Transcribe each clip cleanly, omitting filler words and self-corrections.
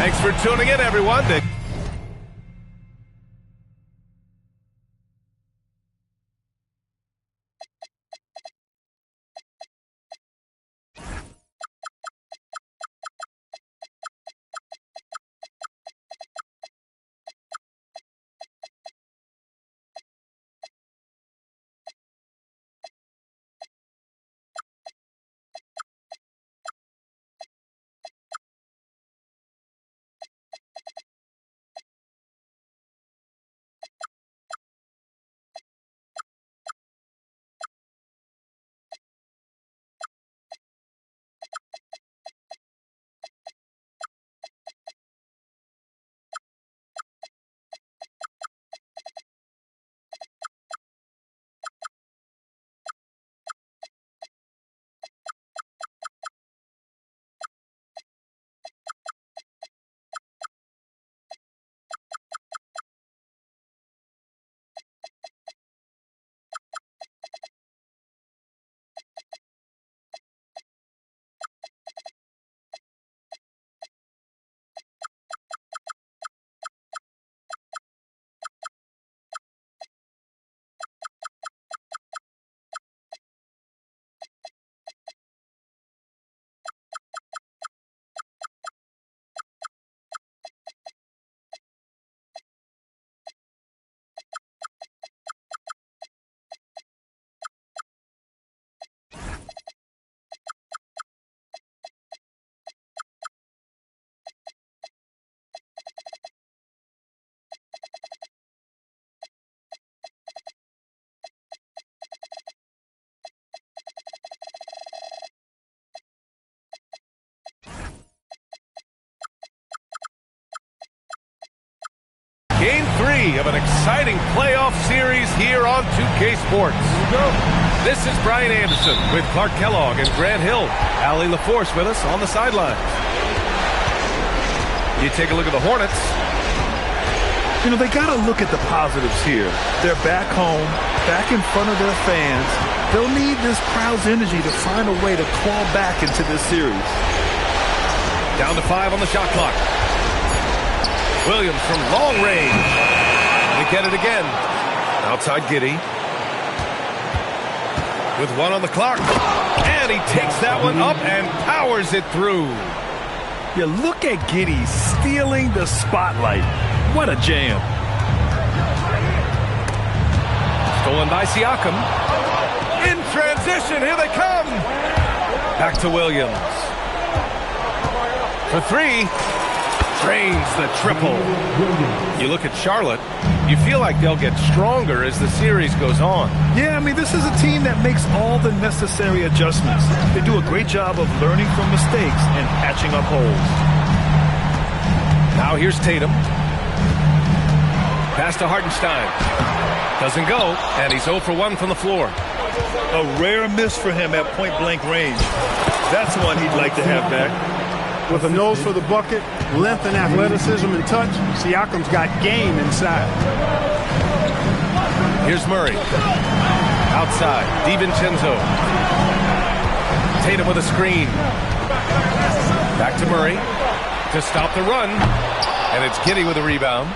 Thanks for tuning in, everyone. Game 3 of an exciting playoff series here on 2K Sports. This is Brian Anderson with Clark Kellogg and Grant Hill. Allie LaForce with us on the sidelines. You take a look at the Hornets. You know, they got to look at the positives here. They're back home, back in front of their fans. They'll need this crowd's energy to find a way to claw back into this series. Down to 5 on the shot clock. Williams from long range. They get it again. Outside Giddey. With 1 on the clock. And he takes that one up and powers it through. Yeah, look at Giddey stealing the spotlight. What a jam. Stolen by Siakam. In transition, here they come. Back to Williams. For 3. Drains the triple. You look at Charlotte, you feel like they'll get stronger as the series goes on. Yeah, I mean, this is a team that makes all the necessary adjustments. They do a great job of learning from mistakes and patching up holes. Now here's Tatum. Pass to Hartenstein. Doesn't go, and he's 0 for 1 from the floor. A rare miss for him at point-blank range. That's one he'd like to have back. With a nose for the bucket, length and athleticism and touch, Siakam's got game inside. Here's Murray. Outside, DiVincenzo. Tatum with a screen. Back to Murray to stop the run. And it's Giddey with a rebound.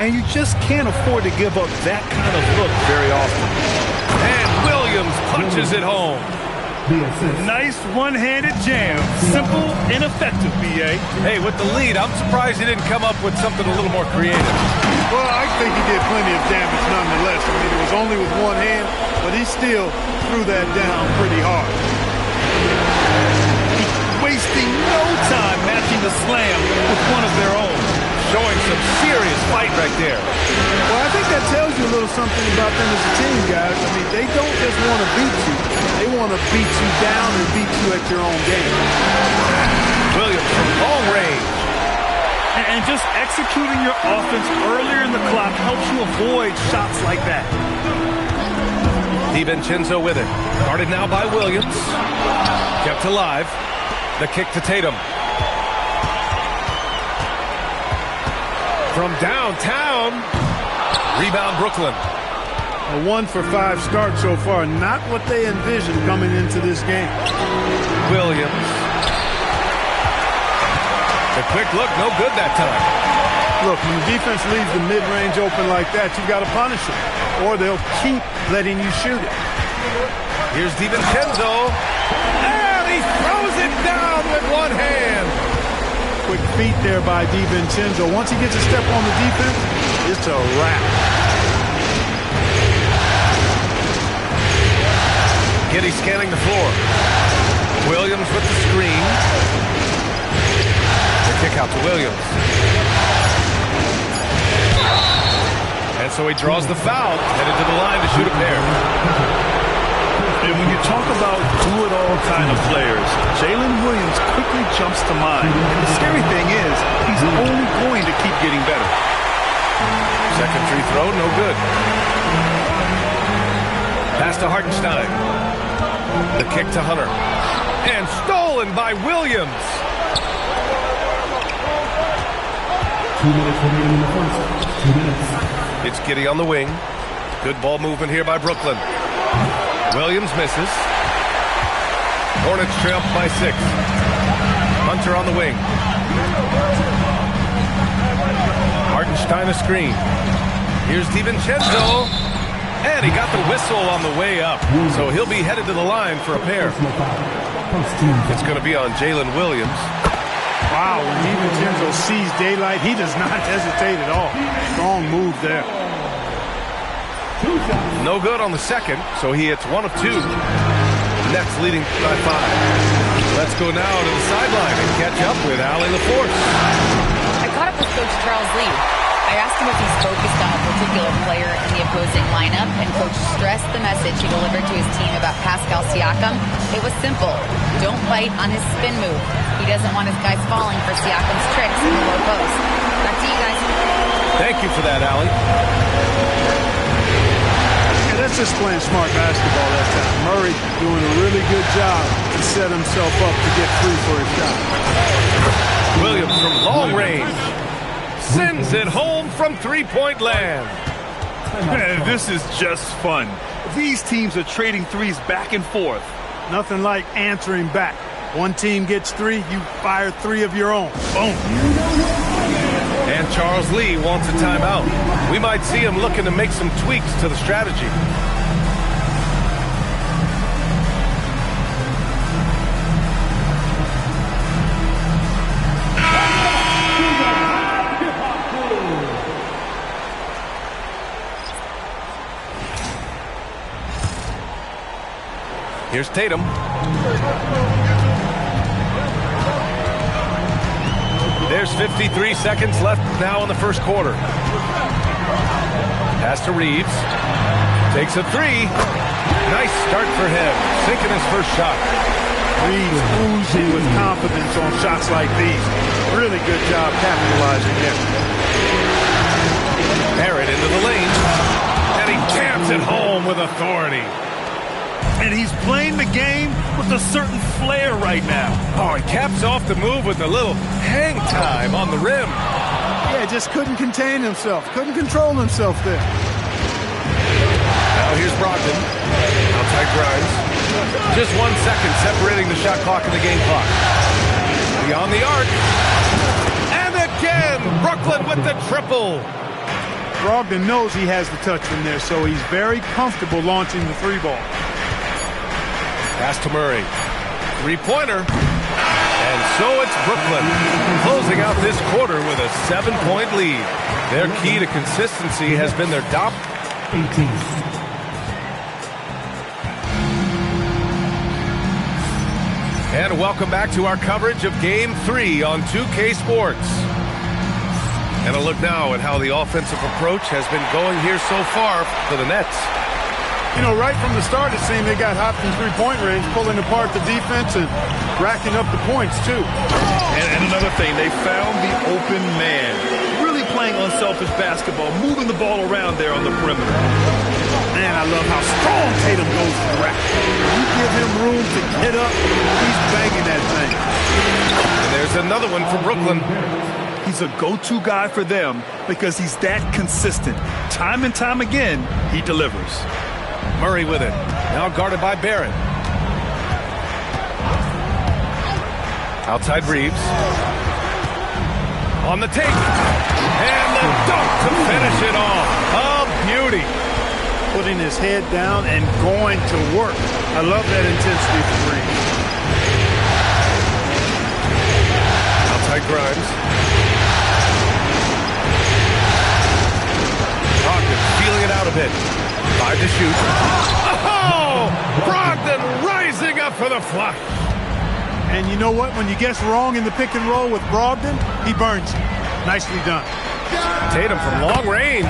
And you just can't afford to give up that kind of look very often. And Williams punches it home. Nice one-handed jam. Simple and effective, B.A. Hey, with the lead, I'm surprised he didn't come up with something a little more creative. Well, I think he did plenty of damage nonetheless. I mean, it was only with one hand, but he still threw that down pretty hard. Wasting no time matching the slam with one of their own. Showing some serious fight right there. Well, I think that tells you a little something about them as a team, guys. I mean, they don't just want to beat you. They want to beat you down and beat you at your own game. Williams from long range. And just executing your offense earlier in the clock helps you avoid shots like that. DiVincenzo with it. Guarded now by Williams. Kept alive. The kick to Tatum. From downtown. Rebound Brooklyn. A 1-for-5 start so far. Not what they envisioned coming into this game. Williams. The quick look, no good that time. Look, when the defense leaves the mid-range open like that, you've got to punish it. Or they'll keep letting you shoot it. Here's DiVincenzo. And he throws it down with one hand. Quick feet there by DiVincenzo. Once he gets a step on the defense, it's a wrap. Giddey scanning the floor. Williams with the screen. The kick out to Williams. And so he draws the foul, headed to the line to shoot a pair. And when you talk about do-it-all kind of players, Jalen Williams quickly jumps to mind. And the scary thing is, he's only going to keep getting better. Second free throw, no good. Pass to Hartenstein. The kick to Hunter. And stolen by Williams. 2 minutes remaining in the first. 2 minutes. It's Giddey on the wing. Good ball movement here by Brooklyn. Williams misses. Hornets trail by 6. Hunter on the wing. Hartenstein a screen. Here's DiVincenzo. And he got the whistle on the way up. So he'll be headed to the line for a pair. It's going to be on Jalen Williams. Wow, when DiVincenzo sees daylight, he does not hesitate at all. Strong move there. No good on the second, so he hits 1 of 2. Nets leading by 5. Let's go now to the sideline and catch up with Allie LaForce. I caught up with Coach Charles Lee. I asked him if he's focused on a particular player in the opposing lineup, and Coach stressed the message he delivered to his team about Pascal Siakam. It was simple. Don't bite on his spin move. He doesn't want his guys falling for Siakam's tricks in the low post. Back to you guys. Thank you for that, Allie. Yeah, that's just playing smart basketball that time. Murray doing a really good job to set himself up to get free for his shot. Williams from long range. Sends it home from three-point land. Man, this is just fun. These teams are trading threes back and forth. Nothing like answering back. One team gets 3, you fire 3 of your own. Boom. And Charles Lee wants a timeout. We might see him looking to make some tweaks to the strategy. Here's Tatum. There's 53 seconds left now in the first quarter. Pass to Reeves. Takes a 3. Nice start for him. Sinking his first shot. Reeves oozing with confidence on shots like these. Really good job capitalizing there. Barrett into the lane. And he jams it home with authority. And he's playing the game with a certain flair right now. Oh, he caps off the move with a little hang time on the rim. Yeah, just couldn't contain himself. Couldn't control himself there. Now here's Brogdon. Outside Grimes. Just 1 second separating the shot clock and the game clock. Beyond the arc. And again, Brooklyn with the triple. Brogdon knows he has the touch from there, so he's very comfortable launching the three ball. Pass to Murray. Three-pointer. And so it's Brooklyn closing out this quarter with a 7-point lead. Their key to consistency has been their 18. And welcome back to our coverage of Game 3 on 2K Sports. And a look now at how the offensive approach has been going here so far for the Nets. You know, right from the start, it seemed they got hot from three-point range, pulling apart the defense and racking up the points, too. And another thing, they found the open man. Really playing unselfish basketball, moving the ball around there on the perimeter. Man, I love how strong Tatum goes to the rack. You give him room to get up, he's banging that thing. And there's another one for Brooklyn. He's a go-to guy for them because he's that consistent. Time and time again, he delivers. Murray with it. Now guarded by Barrett. Outside Reeves. On the take. And the dunk to finish it off. A beauty. Putting his head down and going to work. I love that intensity from Reeves. Outside Grimes. Brogdon feeling it out a bit. 5 to shoot. Oh! Brogdon rising up for the flush. And you know what? When you guess wrong in the pick and roll with Brogdon, he burns you. Nicely done. Tatum from long range.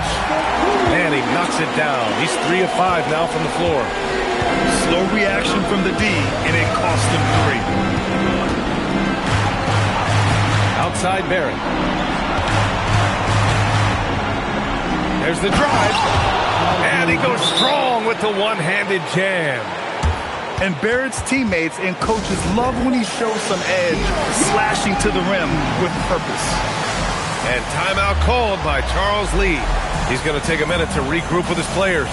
Man, he knocks it down. He's 3 of 5 now from the floor. Slow reaction from the D, and it cost him 3. Outside Barrett. There's the drive. And he goes strong with the one-handed jam. And Barrett's teammates and coaches love when he shows some edge, slashing to the rim with purpose. And timeout called by Charles Lee. He's going to take a minute to regroup with his players.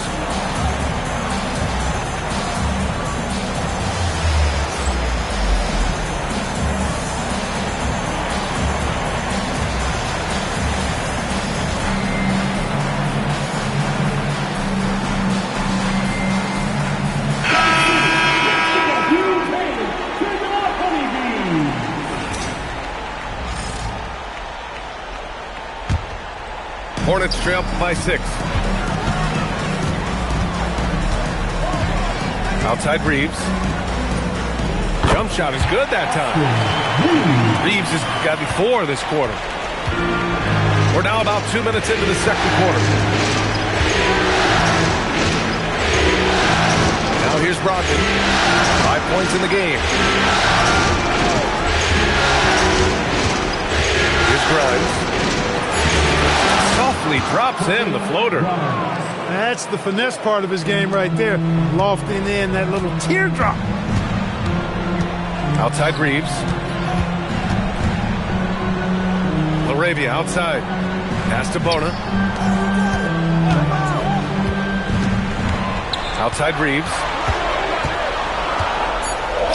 Hornets trail by 6. Outside Reeves. Jump shot is good that time. Reeves has got 4 this quarter. We're now about 2 minutes into the second quarter. Now here's Brogdon. 5 points in the game. Here's Grimes. Softly drops in the floater. That's the finesse part of his game right there. Lofting in that little teardrop. Outside Reeves. LaRavia outside. Pass to Bona. Outside Reeves.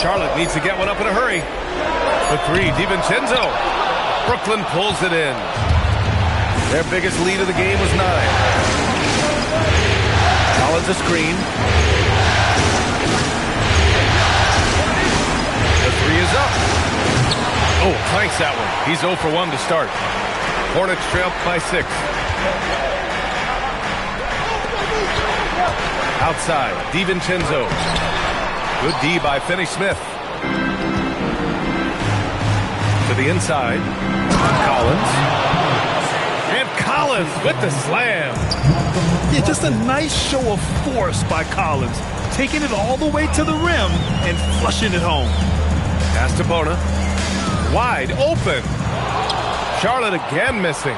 Charlotte needs to get one up in a hurry. The 3, DiVincenzo. Brooklyn pulls it in. Their biggest lead of the game was 9. Collins a screen. The 3 is up. Oh, clanks that one. He's 0 for 1 to start. Hornets trail by 6. Outside, DiVincenzo. Good D by Finney-Smith. To the inside. Collins. And Collins with the slam. Yeah, just a nice show of force by Collins. Taking it all the way to the rim and flushing it home. Pass to Bona. Wide open. Charlotte again missing.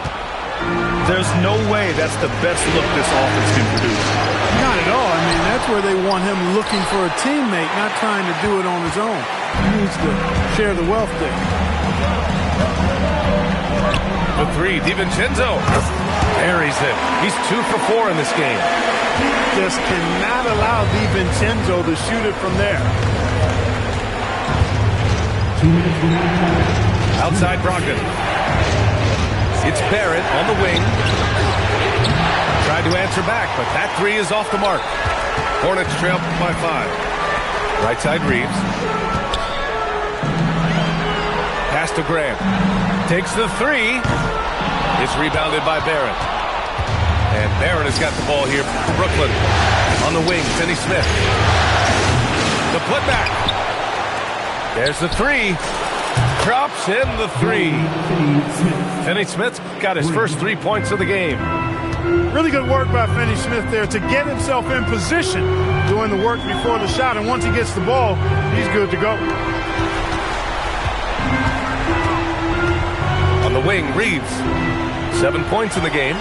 There's no way that's the best look this offense can produce. Not at all. I mean, that's where they want him looking for a teammate, not trying to do it on his own. He needs to share the wealth there. The three, DiVincenzo buries it. He's 2 for 4 in this game. Just cannot allow DiVincenzo to shoot it from there. Outside Brogdon. It's Barrett on the wing. Tried to answer back, but that three is off the mark. Hornets trail by 5. Right side Reeves. Pass to Grant. Takes the three. It's rebounded by Barrett. And Barrett has got the ball here. Brooklyn on the wing. Finney Smith. The putback. There's the three. Drops in the three. Finney Smith's got his first 3 points of the game. Really good work by Finney Smith there to get himself in position, doing the work before the shot. And once he gets the ball, he's good to go. On the wing, Reeves. 7 points in the game.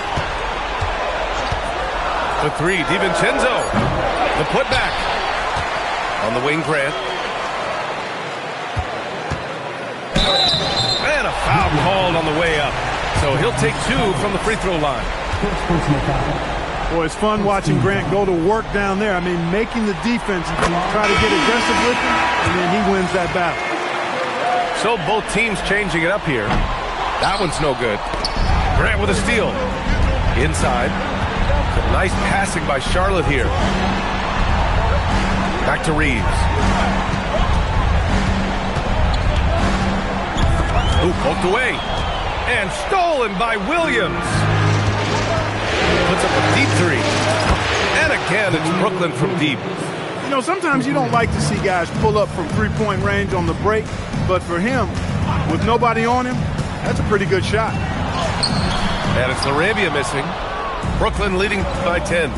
The three, DiVincenzo. The putback. On the wing, Grant. And a foul called on the way up. So he'll take 2 from the free throw line. Boy, it's fun watching Grant go to work down there. I mean, making the defense try to get aggressive with him, and then he wins that battle. So both teams changing it up here. That one's no good. Grant with a steal. Inside. Nice passing by Charlotte here. Back to Reeves. Ooh, poked away. And stolen by Williams. Puts up a deep three. And again, it's Brooklyn from deep. You know, sometimes you don't like to see guys pull up from three-point range on the break, but for him, with nobody on him, that's a pretty good shot. And it's Laravia missing. Brooklyn leading by 10.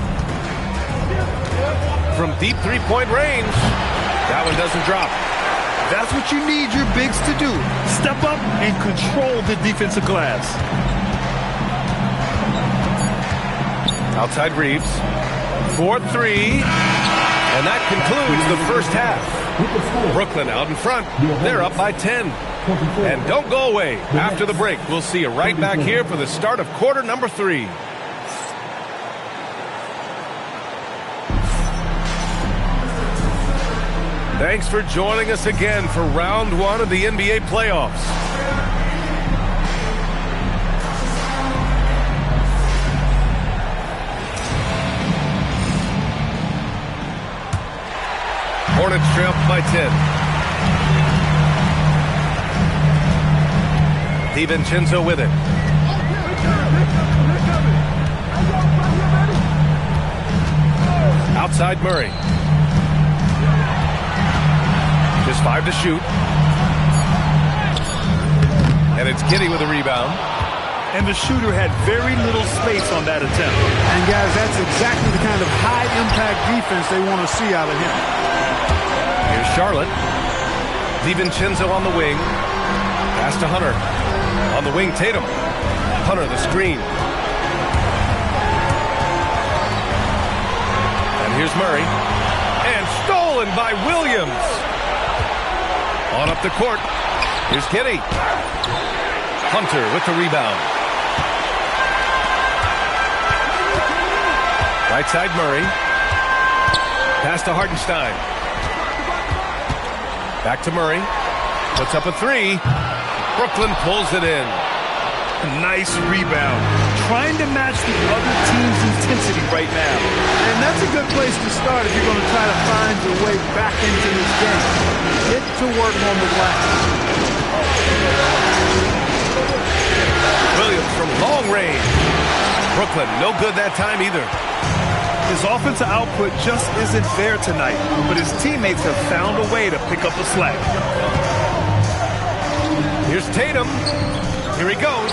From deep three-point range, that one doesn't drop. That's what you need your bigs to do. Step up and control the defensive glass. Outside Reeves. 4-3. And that concludes the first half. Brooklyn out in front. They're up by 10. And don't go away. After the break, we'll see you right back here for the start of quarter number 3. Thanks for joining us again for round 1 of the NBA playoffs. Hornets trail by 10. DiVincenzo with it. Outside Murray. Just 5 to shoot. And it's Giddey with a rebound. And the shooter had very little space on that attempt. And guys, that's exactly the kind of high-impact defense they want to see out of him. Here's Charlotte. DiVincenzo on the wing. Pass to Hunter. On the wing, Tatum. Hunter, the screen. And here's Murray. And stolen by Williams. On up the court. Here's Giddey. Hunter with the rebound. Right side Murray. Pass to Hartenstein. Back to Murray. Puts up a three. Brooklyn pulls it in. A nice rebound. Trying to match the other team's intensity right now. And that's a good place to start if you're going to try to find your way back into this game. Get to work on the glass. Williams from long range. Brooklyn, no good that time either. His offensive output just isn't there tonight, but his teammates have found a way to pick up the slack. Here's Tatum. Here he goes.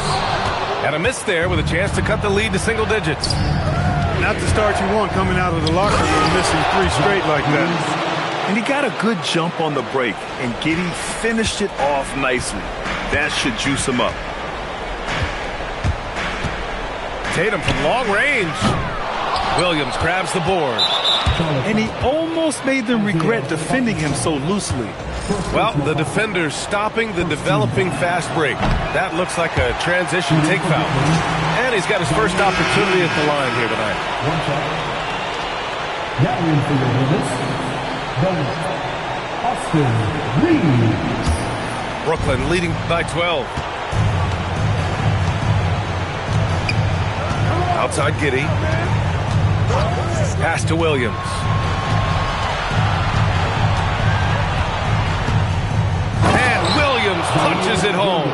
And a miss there with a chance to cut the lead to single digits. Not the start you want coming out of the locker room missing 3 straight like that. And he got a good jump on the break, and Giddey finished it off nicely. That should juice him up. Tatum from long range. Williams grabs the board. And he almost made them regret defending him so loosely. Well, the defender's stopping the developing fast break. That looks like a transition take foul. And he's got his first opportunity at the line here tonight. One shot. Now in for your minutes, Austin Reeves. Brooklyn leading by 12. Outside Giddey. Pass to Williams. And Williams punches it home.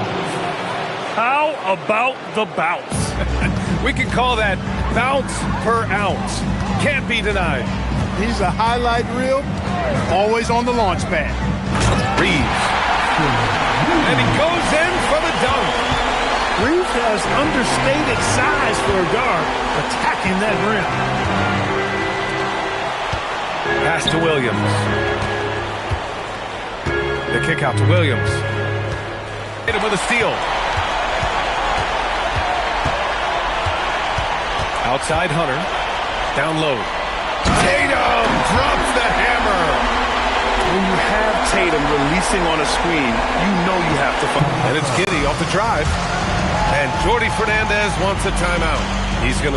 How about the bounce? We could call that bounce per ounce. Can't be denied. He's a highlight reel, always on the launch pad. Reeves. And he goes in for the dunk. Reeves has understated size for a guard, attacking that rim. Pass to Williams. The kick out to Williams. Hit him with a steal. Outside Hunter. Down low. Tatum drops the hammer. When you have Tatum releasing on a screen, you know you have to find. And it's Giddey off the drive. And Jordi Fernandez wants a timeout. He's going to